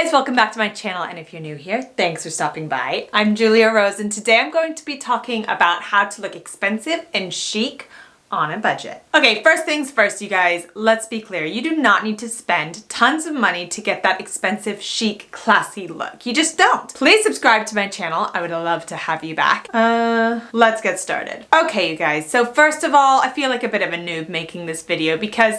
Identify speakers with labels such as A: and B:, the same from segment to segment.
A: guys, welcome back to my channel, and if you're new here, thanks for stopping by. I'm Julia Rose, and today I'm going to be talking about how to look expensive and chic on a budget. Okay, first things first, you guys, let's be clear. You do not need to spend tons of money to get that expensive, chic, classy look. You just don't. Please subscribe to my channel. I would love to have you back. Let's get started. Okay, you guys, so first of all, I feel like a bit of a noob making this video because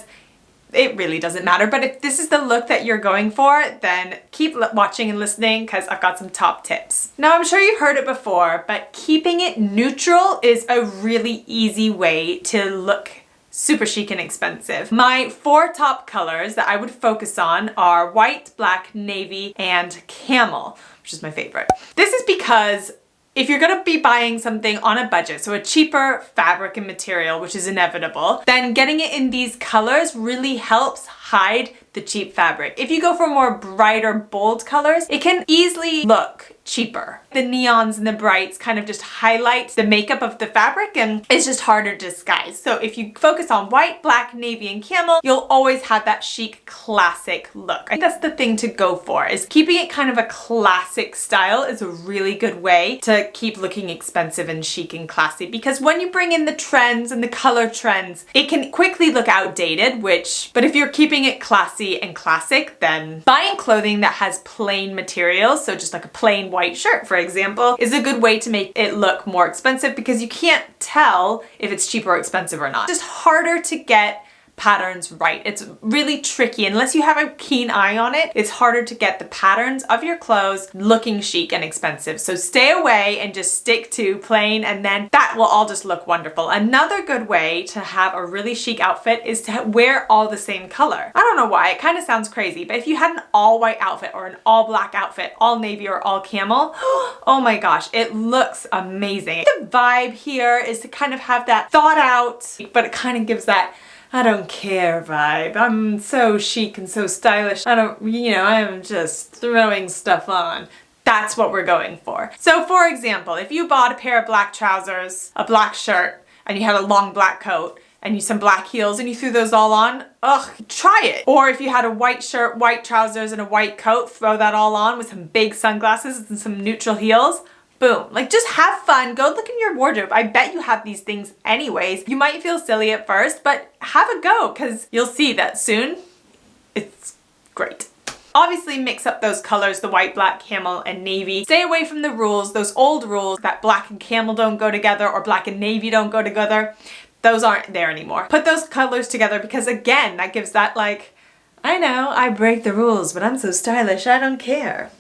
A: it really doesn't matter, but if this is the look that you're going for, then keep watching and listening because I've got some top tips. Now, I'm sure you've heard it before, but keeping it neutral is a really easy way to look super chic and expensive. My 4 top colors that I would focus on are white, black, navy, and camel, which is my favorite. This is because if you're gonna be buying something on a budget, so a cheaper fabric and material, which is inevitable, then getting it in these colors really helps hide the cheap fabric. If you go for more brighter, bold colors, it can easily look cheaper. The neons and the brights kind of just highlight the makeup of the fabric and it's just harder to disguise. So if you focus on white, black, navy, and camel, you'll always have that chic, classic look. I think that's the thing to go for, is keeping it kind of a classic style is a really good way to keep looking expensive and chic and classy, because when you bring in the trends and the color trends, it can quickly look outdated, but if you're keeping it classy and classic, then buying clothing that has plain materials, so just like a plain white shirt, for example, is a good way to make it look more expensive because you can't tell if it's cheap or expensive or not. It's just harder to get patterns right. It's really tricky. Unless you have a keen eye on it, it's harder to get the patterns of your clothes looking chic and expensive. So stay away and just stick to plain, and then that will all just look wonderful. Another good way to have a really chic outfit is to wear all the same color. I don't know why, it kind of sounds crazy, but if you had an all white outfit or an all black outfit, all navy or all camel, oh my gosh, it looks amazing. The vibe here is to kind of have that thought out, but it kind of gives that I don't care vibe. I'm so chic and so stylish. I'm just throwing stuff on. That's what we're going for. So for example, if you bought a pair of black trousers, a black shirt, and you had a long black coat, and some black heels, and you threw those all on, try it. Or if you had a white shirt, white trousers, and a white coat, throw that all on with some big sunglasses and some neutral heels. Boom. Like, just have fun. Go look in your wardrobe. I bet you have these things anyways. You might feel silly at first, but have a go because you'll see that soon it's great. Obviously mix up those colors, the white, black, camel, and navy. Stay away from the rules, those old rules that black and camel don't go together or black and navy don't go together. Those aren't there anymore. Put those colors together because, again, that gives that, like, I know, I break the rules, but I'm so stylish, I don't care.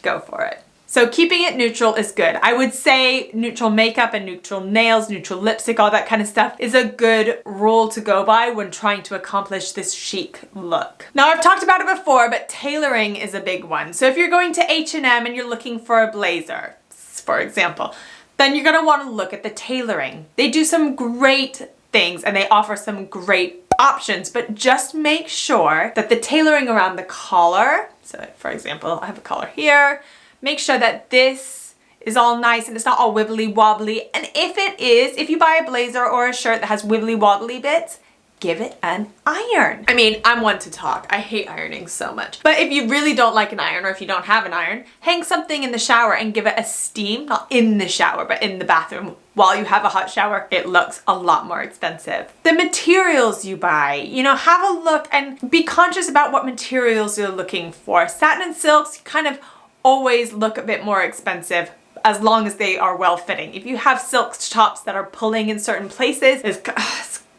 A: Go for it. So keeping it neutral is good. I would say neutral makeup and neutral nails, neutral lipstick, all that kind of stuff is a good rule to go by when trying to accomplish this chic look. Now, I've talked about it before, but tailoring is a big one. So if you're going to H&M and you're looking for a blazer, for example, then you're gonna wanna look at the tailoring. They do some great things and they offer some great options, but just make sure that the tailoring around the collar, so for example, I have a collar here, make sure that this is all nice and it's not all wibbly wobbly. And if you buy a blazer or a shirt that has wibbly wobbly bits, give it an iron. I mean, I'm one to talk. I hate ironing so much. But if you really don't like an iron, or if you don't have an iron, hang something in the shower and give it a steam, not in the shower, but in the bathroom while you have a hot shower. It looks a lot more expensive. The materials you buy, have a look and be conscious about what materials you're looking for. Satin and silks kind of always look a bit more expensive as long as they are well fitting. If you have silk tops that are pulling in certain places,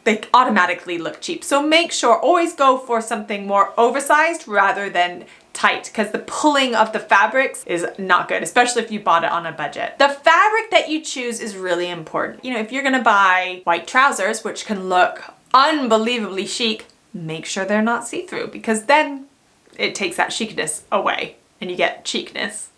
A: they automatically look cheap. So make sure, always go for something more oversized rather than tight, because the pulling of the fabrics is not good, especially if you bought it on a budget. The fabric that you choose is really important. If you're gonna buy white trousers, which can look unbelievably chic, make sure they're not see-through, because then it takes that chicness away and you get cheapness.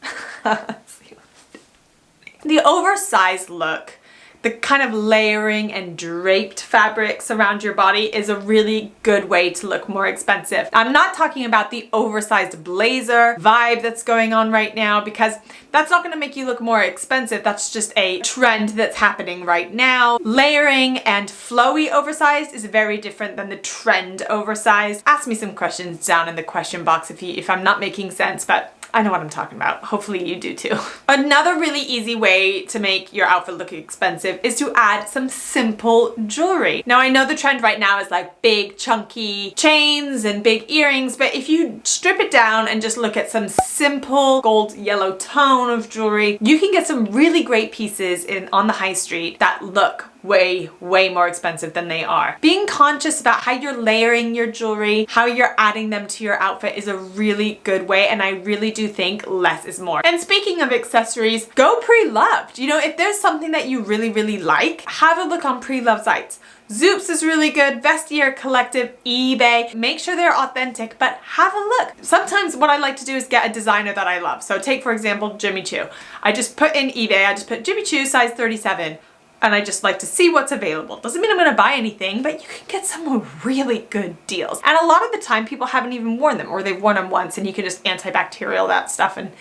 A: The oversized look the kind of layering and draped fabrics around your body is a really good way to look more expensive. I'm not talking about the oversized blazer vibe that's going on right now, because that's not going to make you look more expensive. That's just a trend that's happening right now. Layering and flowy oversized is very different than the trend oversized. Ask me some questions down in the question box if I'm not making sense, but I know what I'm talking about. Hopefully you do too. Another really easy way to make your outfit look expensive is to add some simple jewelry. Now I know the trend right now is like big chunky chains and big earrings, but if you strip it down and just look at some simple gold yellow tone of jewelry, you can get some really great pieces on the high street that look way more expensive than they are. Being conscious about how you're layering your jewelry, how you're adding them to your outfit is a really good way, and I really do think less is more. And speaking of accessories, go pre-loved. You know, if there's something that you really like, have a look on pre-loved sites. Dupes is really good, Vestiaire Collective, eBay. Make sure they're authentic, but have a look. Sometimes what I like to do is get a designer that I love. So take, for example, Jimmy Choo. I just put in eBay, I just put Jimmy Choo size 37. And I just like to see what's available. Doesn't mean I'm gonna buy anything, but you can get some really good deals. And a lot of the time people haven't even worn them, or they've worn them once and you can just antibacterial that stuff. And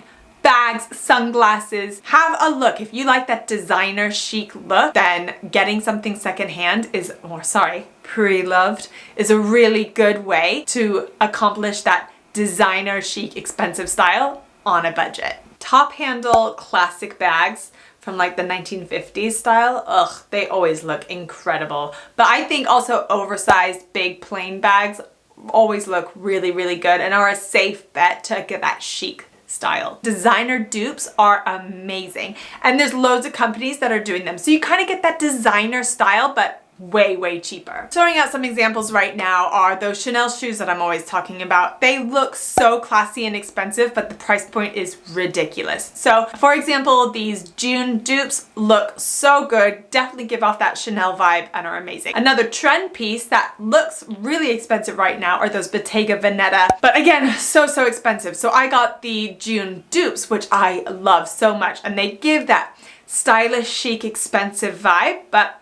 A: bags, sunglasses, have a look. If you like that designer chic look, then getting something secondhand is, or sorry, pre-loved, is a really good way to accomplish that designer chic expensive style on a budget. Top handle classic bags from like the 1950s style, ugh, they always look incredible. But I think also oversized big plain bags always look really good and are a safe bet to get that chic style. Designer dupes are amazing, and there's loads of companies that are doing them. So you kind of get that designer style, but way cheaper. Throwing out some examples right now are those Chanel shoes that I'm always talking about. They look so classy and expensive, but the price point is ridiculous. So for example, these June dupes look so good, definitely give off that Chanel vibe and are amazing. Another trend piece that looks really expensive right now are those Bottega Veneta, but again, so expensive. So I got the June dupes, which I love so much, and they give that stylish, chic, expensive vibe, but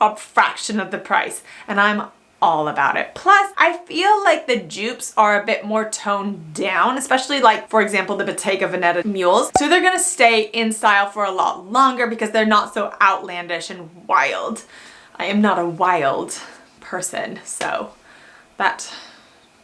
A: a fraction of the price, and I'm all about it. Plus, I feel like the dupes are a bit more toned down, especially like, for example, the Bottega Veneta mules. So they're gonna stay in style for a lot longer because they're not so outlandish and wild. I am not a wild person, so that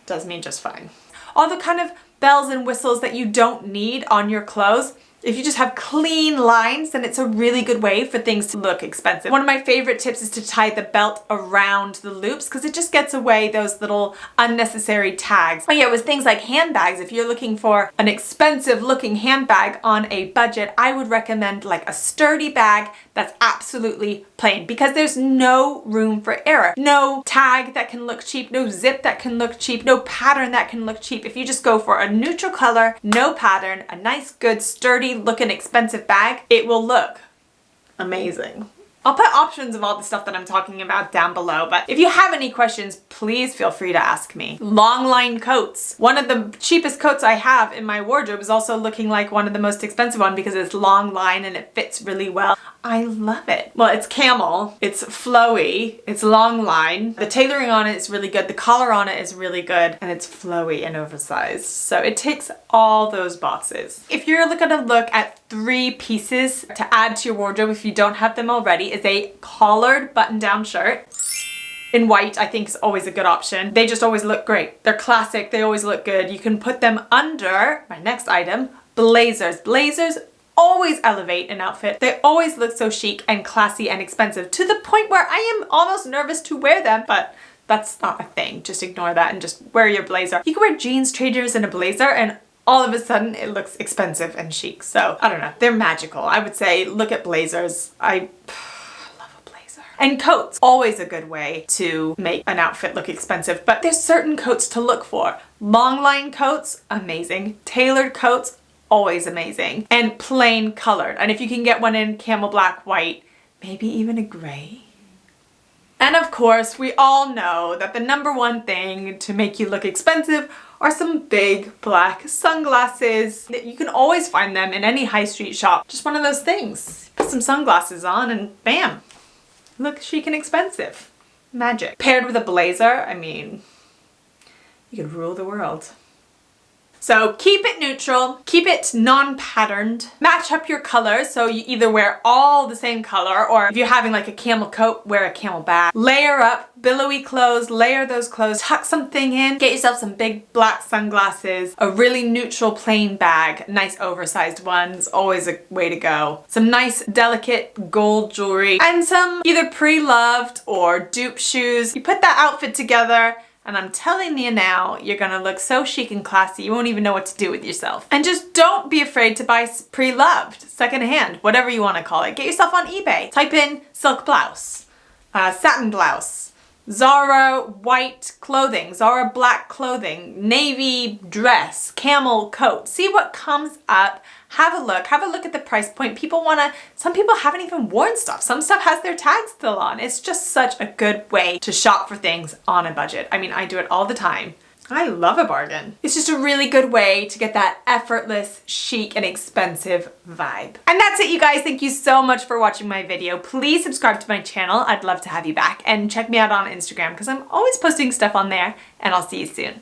A: does me just fine. All the kind of bells and whistles that you don't need on your clothes, if you just have clean lines, then it's a really good way for things to look expensive. One of my favorite tips is to tie the belt around the loops because it just gets away those little unnecessary tags. Oh yeah, with things like handbags, if you're looking for an expensive looking handbag on a budget, I would recommend like a sturdy bag that's absolutely plain, because there's no room for error. No tag that can look cheap, no zip that can look cheap, no pattern that can look cheap. If you just go for a neutral color, no pattern, a nice, good, sturdy looking expensive bag, it will look amazing. I'll put options of all the stuff that I'm talking about down below, but if you have any questions, please feel free to ask me. Long line coats. One of the cheapest coats I have in my wardrobe is also looking like one of the most expensive ones because it's long line and it fits really well. I love it. Well, it's camel, it's flowy, it's long line. The tailoring on it is really good. The collar on it is really good, and it's flowy and oversized. So it ticks all those boxes. If you're gonna look at 3 pieces to add to your wardrobe, if you don't have them already, is a collared button-down shirt. In white, I think is always a good option. They just always look great. They're classic, they always look good. You can put them under, my next item, blazers. Blazers always elevate an outfit. They always look so chic and classy and expensive, to the point where I am almost nervous to wear them, but that's not a thing. Just ignore that and just wear your blazer. You can wear jeans, trainers, and a blazer, and all of a sudden it looks expensive and chic. So I don't know, they're magical. I would say look at blazers. I love a blazer. And coats, always a good way to make an outfit look expensive, but there's certain coats to look for. Long line coats, amazing. Tailored coats, always amazing. And plain colored. And if you can get one in camel black, white, maybe even a gray. And of course, we all know that the #1 thing to make you look expensive are some big black sunglasses. You can always find them in any high street shop. Just one of those things. Put some sunglasses on and bam, look chic and expensive. Magic. Paired with a blazer, I mean, you could rule the world. So keep it neutral, keep it non-patterned, match up your colors, so you either wear all the same color, or if you're having like a camel coat, wear a camel bag. Layer up billowy clothes, layer those clothes, tuck something in, get yourself some big black sunglasses, a really neutral plain bag, nice oversized ones, always a way to go. Some nice delicate gold jewelry, and some either pre-loved or dupe shoes. You put that outfit together, and I'm telling you now, you're gonna look so chic and classy, you won't even know what to do with yourself. And just don't be afraid to buy pre-loved, secondhand, whatever you wanna call it. Get yourself on eBay. Type in silk blouse, satin blouse, Zara white clothing, Zara black clothing, navy dress, camel coat. See what comes up. Have a look at the price point. Some people haven't even worn stuff. Some stuff has their tags still on. It's just such a good way to shop for things on a budget. I mean, I do it all the time. I love a bargain. It's just a really good way to get that effortless, chic, and expensive vibe. And that's it, you guys. Thank you so much for watching my video. Please subscribe to my channel. I'd love to have you back. And check me out on Instagram because I'm always posting stuff on there, and I'll see you soon.